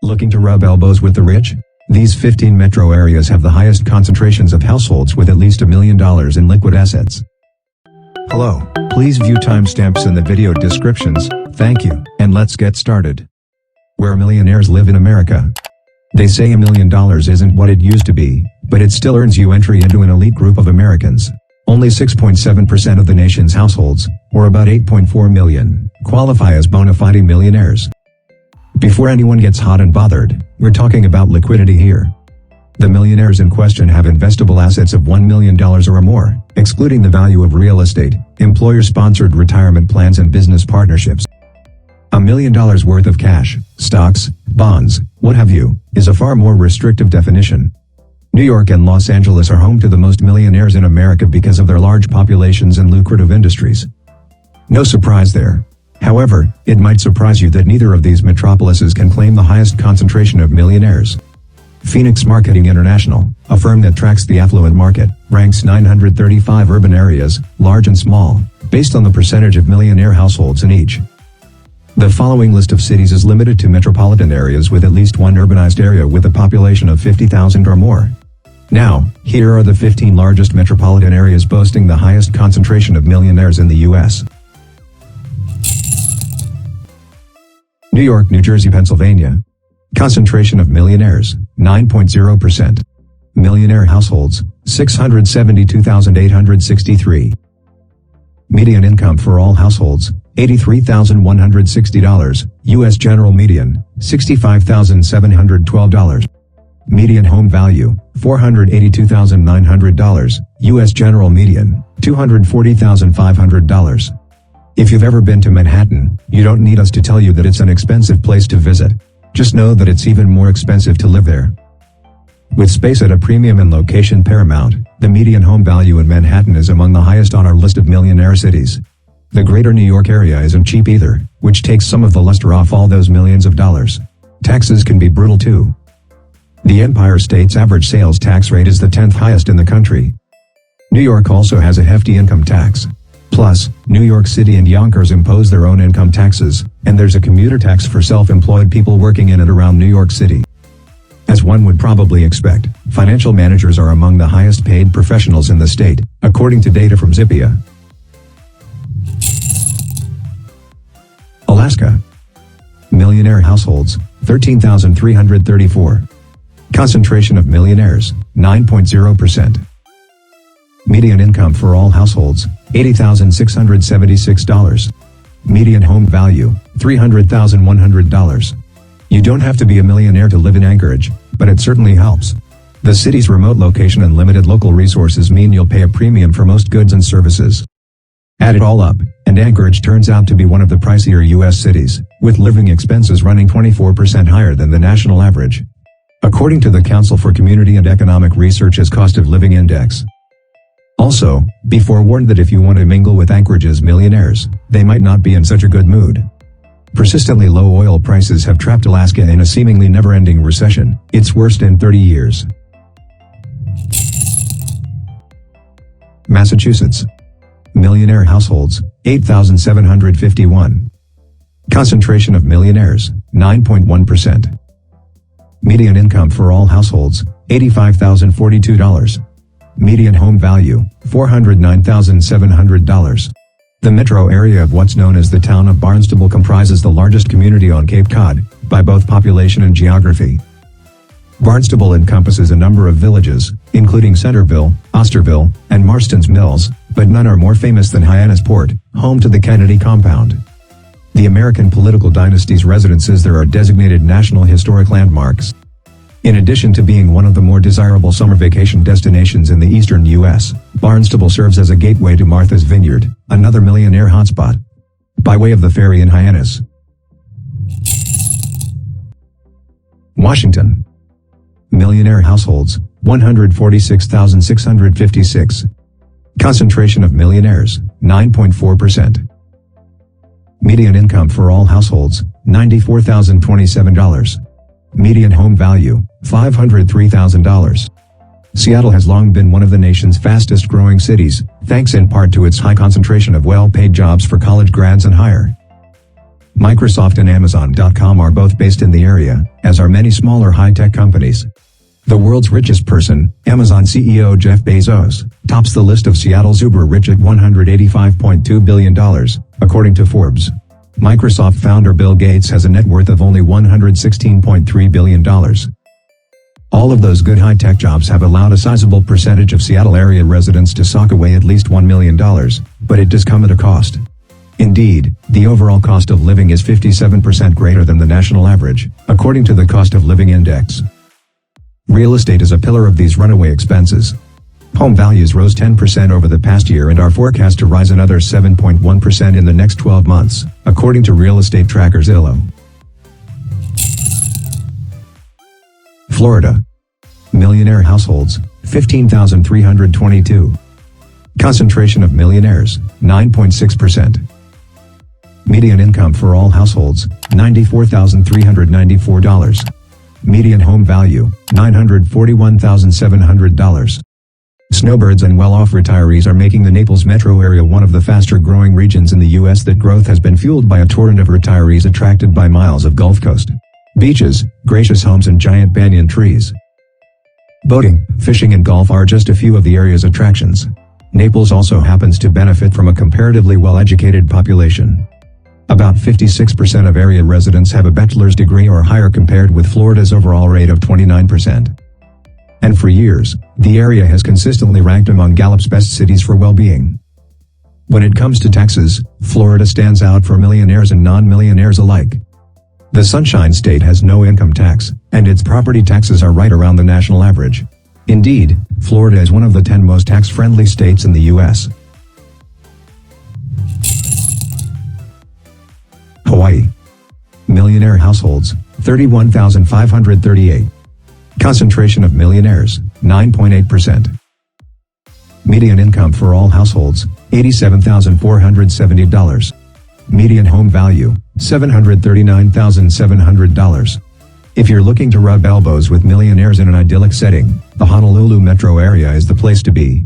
Looking to rub elbows with the rich? These 15 metro areas have the highest concentrations of households with at least $1 million in liquid assets. Hello, please view timestamps in the video descriptions, thank you, and let's get started. Where millionaires live in America. They say $1 million isn't what it used to be, but it still earns you entry into an elite group of Americans. Only 6.7% of the nation's households, or about 8.4 million, qualify as bona fide millionaires. Before anyone gets hot and bothered, we're talking about liquidity here. The millionaires in question have investable assets of $1 million or more, excluding the value of real estate, employer-sponsored retirement plans and business partnerships. $1 million worth of cash, stocks, bonds, what have you, is a far more restrictive definition. New York and Los Angeles are home to the most millionaires in America because of their large populations and lucrative industries. No surprise there. However, it might surprise you that neither of these metropolises can claim the highest concentration of millionaires. Phoenix Marketing International, a firm that tracks the affluent market, ranks 935 urban areas, large and small, based on the percentage of millionaire households in each. The following list of cities is limited to metropolitan areas with at least one urbanized area with a population of 50,000 or more. Now, here are the 15 largest metropolitan areas boasting the highest concentration of millionaires in the U.S. New York, New Jersey, Pennsylvania. Concentration of millionaires, 9.0%. Millionaire households, 672,863. Median income for all households, $83,160, U.S. general median, $65,712. Median home value, $482,900, U.S. general median, $240,500. If you've ever been to Manhattan, you don't need us to tell you that it's an expensive place to visit. Just know that it's even more expensive to live there. With space at a premium and location paramount, the median home value in Manhattan is among the highest on our list of millionaire cities. The greater New York area isn't cheap either, which takes some of the luster off all those millions of dollars. Taxes can be brutal too. The Empire State's average sales tax rate is the 10th highest in the country. New York also has a hefty income tax. Plus, New York City and Yonkers impose their own income taxes, and there's a commuter tax for self-employed people working in and around New York City. As one would probably expect, financial managers are among the highest paid professionals in the state, according to data from Zippia. Alaska. Millionaire households, 13,334. Concentration of millionaires, 9.0%. Median income for all households, $80,676. Median home value, $300,100. You don't have to be a millionaire to live in Anchorage, but it certainly helps. The city's remote location and limited local resources mean you'll pay a premium for most goods and services. Add it all up, and Anchorage turns out to be one of the pricier U.S. cities, with living expenses running 24% higher than the national average. According to the Council for Community and Economic Research's Cost of Living Index. Also, be forewarned that if you want to mingle with Anchorage's millionaires, they might not be in such a good mood. Persistently low oil prices have trapped Alaska in a seemingly never-ending recession, its worst in 30 years. Massachusetts. Millionaire households, 8,751. Concentration of millionaires, 9.1%. Median income for all households, $85,042. Median home value, $409,700. The metro area of what's known as the town of Barnstable comprises the largest community on Cape Cod, by both population and geography. Barnstable encompasses a number of villages, including Centerville, Osterville, and Marston's Mills, but none are more famous than Hyannisport, home to the Kennedy Compound. The American political dynasty's residences there are designated National Historic Landmarks. In addition to being one of the more desirable summer vacation destinations in the eastern U.S., Barnstable serves as a gateway to Martha's Vineyard, another millionaire hotspot, by way of the ferry in Hyannis. Washington. Millionaire households, 146,656. Concentration of millionaires, 9.4%. Median income for all households, $94,027. Median home value, $503,000. Seattle has long been one of the nation's fastest growing cities, thanks in part to its high concentration of well-paid jobs for college grads and higher. Microsoft and Amazon.com are both based in the area, as are many smaller high-tech companies. The world's richest person, Amazon CEO Jeff Bezos, tops the list of Seattle's uber rich at $185.2 billion, according to Forbes. Microsoft founder Bill Gates has a net worth of only $116.3 billion. All of those good high-tech jobs have allowed a sizable percentage of Seattle area residents to sock away at least $1 million, but it does come at a cost. Indeed, the overall cost of living is 57% greater than the national average, according to the Cost of Living Index. Real estate is a pillar of these runaway expenses. Home values rose 10% over the past year and are forecast to rise another 7.1% in the next 12 months, according to real estate tracker Zillow. Florida. Millionaire households, 15,322. Concentration of millionaires, 9.6%. Median income for all households, $94,394. Median home value, $941,700. Snowbirds and well-off retirees are making the Naples metro area one of the faster-growing regions in the U.S. That growth has been fueled by a torrent of retirees attracted by miles of Gulf Coast beaches, gracious homes and giant banyan trees. Boating, fishing and golf are just a few of the area's attractions. Naples also happens to benefit from a comparatively well-educated population. About 56% of area residents have a bachelor's degree or higher compared with Florida's overall rate of 29%. And for years, the area has consistently ranked among Gallup's best cities for well-being. When it comes to taxes, Florida stands out for millionaires and non-millionaires alike. The Sunshine State has no income tax, and its property taxes are right around the national average. Indeed, Florida is one of the 10 most tax-friendly states in the U.S. Hawaii. Millionaire households, 31,538. Concentration of millionaires, 9.8%. Median income for all households, $87,470. Median home value, $739,700. If you're looking to rub elbows with millionaires in an idyllic setting, the Honolulu metro area is the place to be.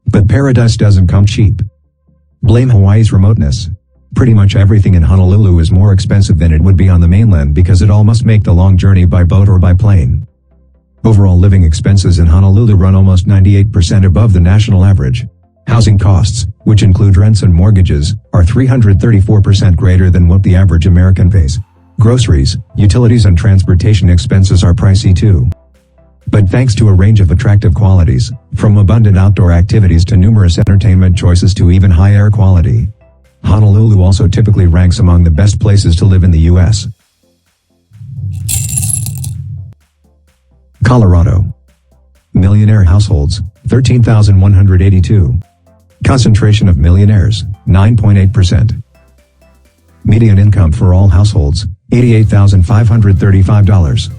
But paradise doesn't come cheap. Blame Hawaii's remoteness. Pretty much everything in Honolulu is more expensive than it would be on the mainland because it all must make the long journey by boat or by plane. Overall living expenses in Honolulu run almost 98% above the national average. Housing costs, which include rents and mortgages, are 334% greater than what the average American pays. Groceries, utilities and transportation expenses are pricey too. But thanks to a range of attractive qualities, from abundant outdoor activities to numerous entertainment choices to even high air quality, Honolulu also typically ranks among the best places to live in the U.S. Colorado. Millionaire households, 13,182. Concentration of millionaires, 9.8%. Median income for all households, $88,535.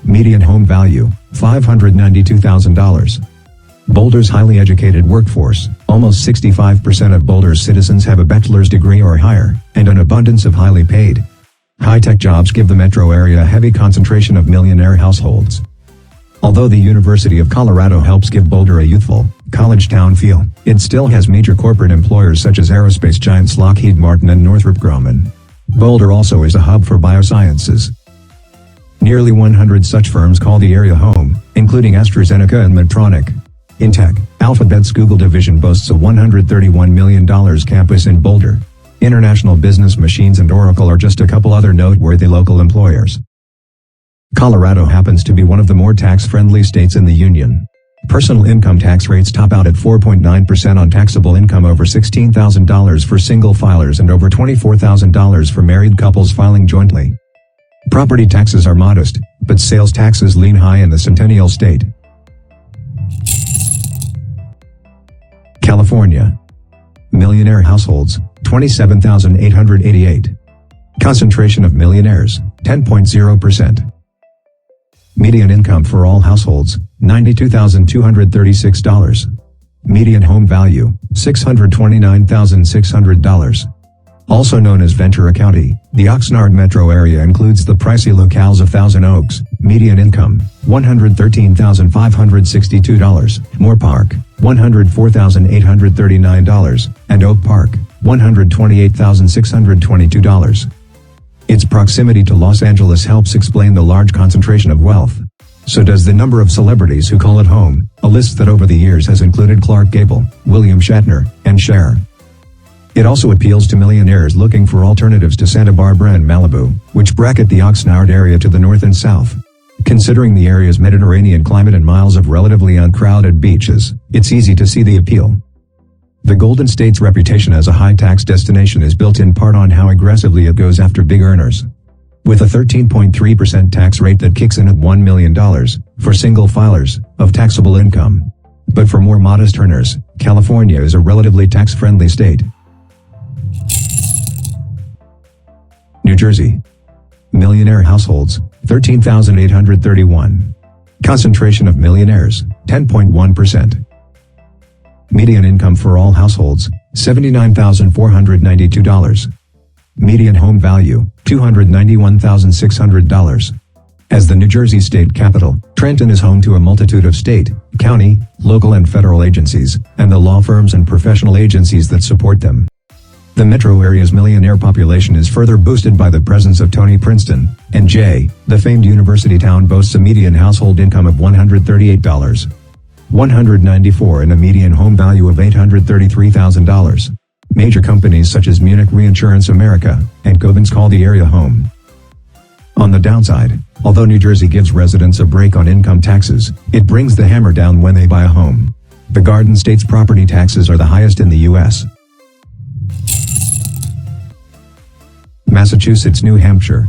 Median home value, $592,000. Boulder's highly educated workforce, almost 65% of Boulder's citizens have a bachelor's degree or higher, and an abundance of highly paid, high-tech jobs give the metro area a heavy concentration of millionaire households. Although the University of Colorado helps give Boulder a youthful, college town feel, it still has major corporate employers such as aerospace giants Lockheed Martin and Northrop Grumman. Boulder also is a hub for biosciences. Nearly 100 such firms call the area home, including AstraZeneca and Medtronic. In tech, Alphabet's Google division boasts a $131 million campus in Boulder. International Business Machines and Oracle are just a couple other noteworthy local employers. Colorado happens to be one of the more tax-friendly states in the union. Personal income tax rates top out at 4.9% on taxable income over $16,000 for single filers and over $24,000 for married couples filing jointly. Property taxes are modest, but sales taxes lean high in the Centennial State. California. Millionaire households, 27,888. Concentration of millionaires, 10.0%. Median income for all households, $92,236. Median home value, $629,600. Also known as Ventura County, the Oxnard metro area includes the pricey locales of Thousand Oaks, median income, $113,562, Moore Park, $104,839, and Oak Park, $128,622. Its proximity to Los Angeles helps explain the large concentration of wealth. So does the number of celebrities who call it home, a list that over the years has included Clark Gable, William Shatner, and Cher. It also appeals to millionaires looking for alternatives to Santa Barbara and Malibu, which bracket the Oxnard area to the north and south. Considering the area's Mediterranean climate and miles of relatively uncrowded beaches, it's easy to see the appeal. The Golden State's reputation as a high-tax destination is built in part on how aggressively it goes after big earners. With a 13.3% tax rate that kicks in at $1 million, for single filers, of taxable income. But for more modest earners, California is a relatively tax-friendly state. New Jersey. Millionaire households, 13,831. Concentration of millionaires, 10.1%. Median income for all households, $79,492. Median home value, $291,600. As the New Jersey state capital, Trenton is home to a multitude of state, county, local and federal agencies, and the law firms and professional agencies that support them. The metro area's millionaire population is further boosted by the presence of Tony Princeton, and Jay, the famed university town boasts a median household income of $138. $194 and a median home value of $833,000. Major companies such as Munich Reinsurance America and Covens call the area home. On the downside, although New Jersey gives residents a break on income taxes, it brings the hammer down when they buy a home. The Garden State's property taxes are the highest in the U.S. Massachusetts, New Hampshire.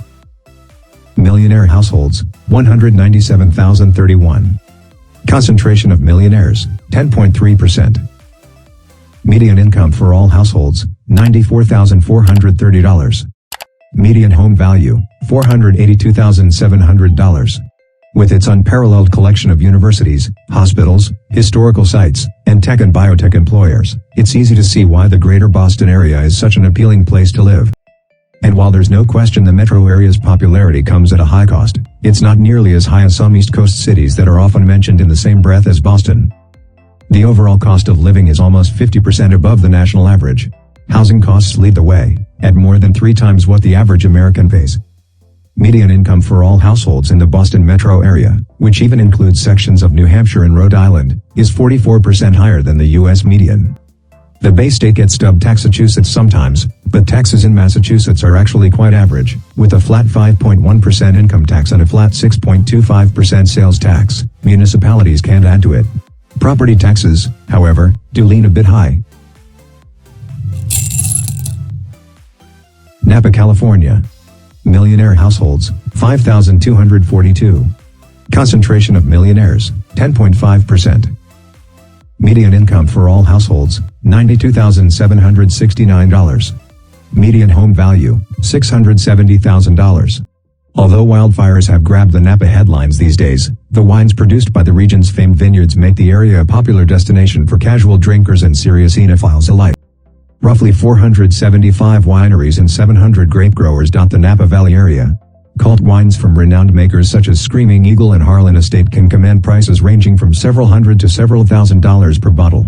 Millionaire households, 197,031. Concentration of millionaires, 10.3%. Median income for all households, $94,430. Median home value, $482,700. With its unparalleled collection of universities, hospitals, historical sites, and tech and biotech employers, it's easy to see why the greater Boston area is such an appealing place to live. And while there's no question the metro area's popularity comes at a high cost, it's not nearly as high as some East Coast cities that are often mentioned in the same breath as Boston. The overall cost of living is almost 50% above the national average. Housing costs lead the way, at more than 3 times what the average American pays. Median income for all households in the Boston metro area, which even includes sections of New Hampshire and Rhode Island, is 44% higher than the U.S. median. The Bay State gets dubbed Taxachusetts sometimes, but taxes in Massachusetts are actually quite average, with a flat 5.1% income tax and a flat 6.25% sales tax. Municipalities can't add to it. Property taxes, however, do lean a bit high. Napa, California. Millionaire households, 5,242. Concentration of millionaires, 10.5%. Median income for all households, $92,769. Median home value, $670,000. Although wildfires have grabbed the Napa headlines these days, the wines produced by the region's famed vineyards make the area a popular destination for casual drinkers and serious enophiles alike. Roughly 475 wineries and 700 grape growers dot the Napa Valley area. Cult wines from renowned makers such as Screaming Eagle and Harlan Estate can command prices ranging from several hundred to several $1,000s per bottle.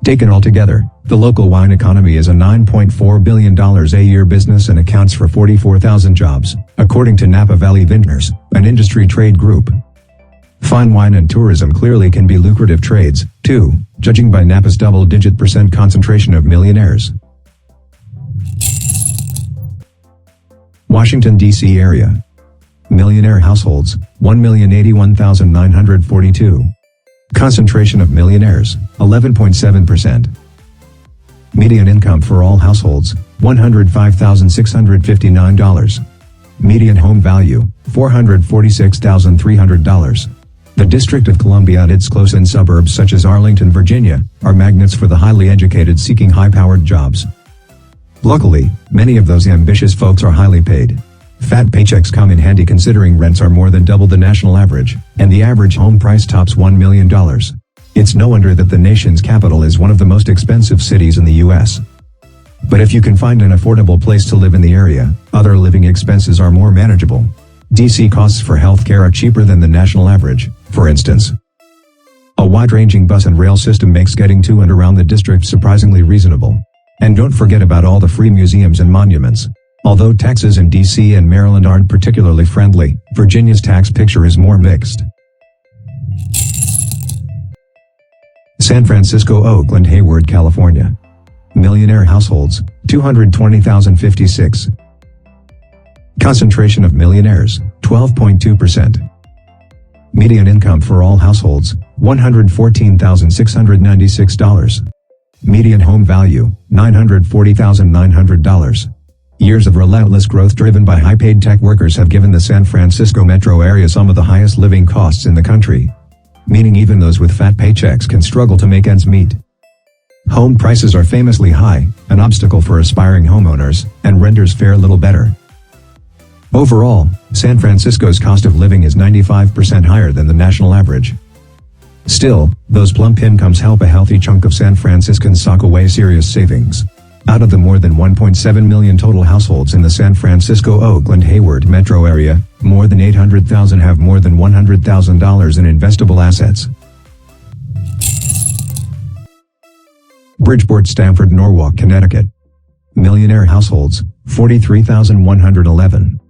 Taken altogether, the local wine economy is a $9.4 billion a year business and accounts for 44,000 jobs, according to Napa Valley Vintners, an industry trade group. Fine wine and tourism clearly can be lucrative trades, too, judging by Napa's double-digit % concentration of millionaires. Washington, D.C. area. Millionaire households, 1,081,942. Concentration of millionaires, 11.7%. Median income for all households, $105,659. Median home value, $446,300. The District of Columbia and its close-in suburbs such as Arlington, Virginia, are magnets for the highly educated seeking high-powered jobs. Luckily, many of those ambitious folks are highly paid. Fat paychecks come in handy considering rents are more than double the national average, and the average home price tops $1 million. It's no wonder that the nation's capital is one of the most expensive cities in the U.S. But if you can find an affordable place to live in the area, other living expenses are more manageable. D.C. costs for healthcare are cheaper than the national average, for instance. A wide-ranging bus and rail system makes getting to and around the district surprisingly reasonable. And don't forget about all the free museums and monuments. Although taxes in DC and Maryland aren't particularly friendly, Virginia's tax picture is more mixed. San Francisco, Oakland, Hayward, California. Millionaire households, 220,056. Concentration of millionaires, 12.2%. Median income for all households, $114,696. Median home value, $940,900. Years of relentless growth driven by high-paid tech workers have given the San Francisco metro area some of the highest living costs in the country. Meaning even those with fat paychecks can struggle to make ends meet. Home prices are famously high, an obstacle for aspiring homeowners, and renters fare little better. Overall, San Francisco's cost of living is 95% higher than the national average. Still, those plump incomes help a healthy chunk of San Franciscans sock away serious savings. Out of the more than 1.7 million total households in the San Francisco, Oakland, Hayward metro area, more than 800,000 have more than $100,000 in investable assets. Bridgeport, Stamford, Norwalk, Connecticut. Millionaire households, 43,111.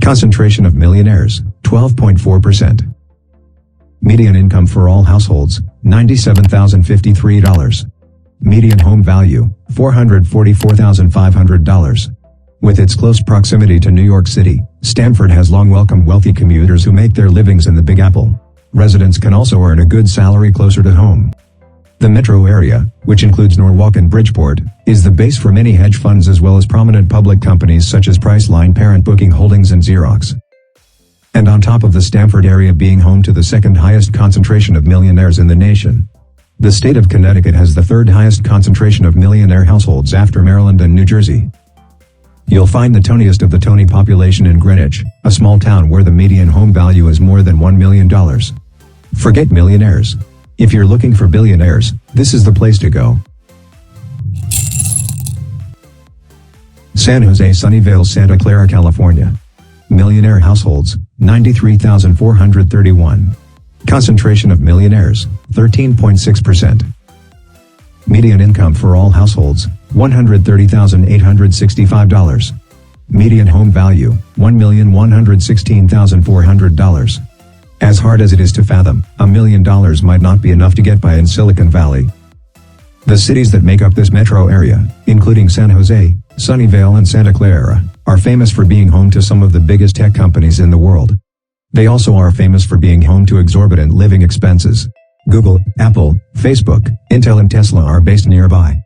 Concentration of millionaires, 12.4%. Median income for all households, $97,053. Median home value, $444,500. With its close proximity to New York City, Stamford has long welcomed wealthy commuters who make their livings in the Big Apple. Residents can also earn a good salary closer to home. The metro area, which includes Norwalk and Bridgeport, is the base for many hedge funds as well as prominent public companies such as Priceline, Parent Booking Holdings and Xerox. And on top of the Stamford area being home to the second highest concentration of millionaires in the nation, the state of Connecticut has the third highest concentration of millionaire households after Maryland and New Jersey. You'll find the toniest of the Tony population in Greenwich, a small town where the median home value is more than $1 million. Forget millionaires. If you're looking for billionaires, this is the place to go. San Jose, Sunnyvale, Santa Clara, California. Millionaire households, 93,431. Concentration of millionaires, 13.6%. Median income for all households, $130,865. Median home value, $1,116,400. As hard as it is to fathom, $1 million might not be enough to get by in Silicon Valley. The cities that make up this metro area, including San Jose, Sunnyvale and Santa Clara, are famous for being home to some of the biggest tech companies in the world. They also are famous for being home to exorbitant living expenses. Google, Apple, Facebook, Intel and Tesla are based nearby.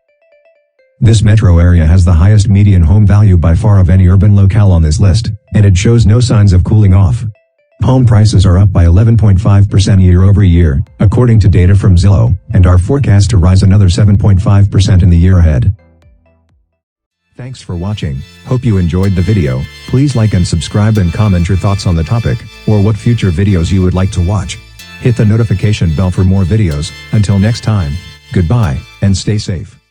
This metro area has the highest median home value by far of any urban locale on this list, and it shows no signs of cooling off. Home prices are up by 11.5% year over year, according to data from Zillow, and are forecast to rise another 7.5% in the year ahead. Thanks for watching. Hope you enjoyed the video. Please like and subscribe and comment your thoughts on the topic, or what future videos you would like to watch. Hit the notification bell for more videos. Until next time, goodbye, and stay safe.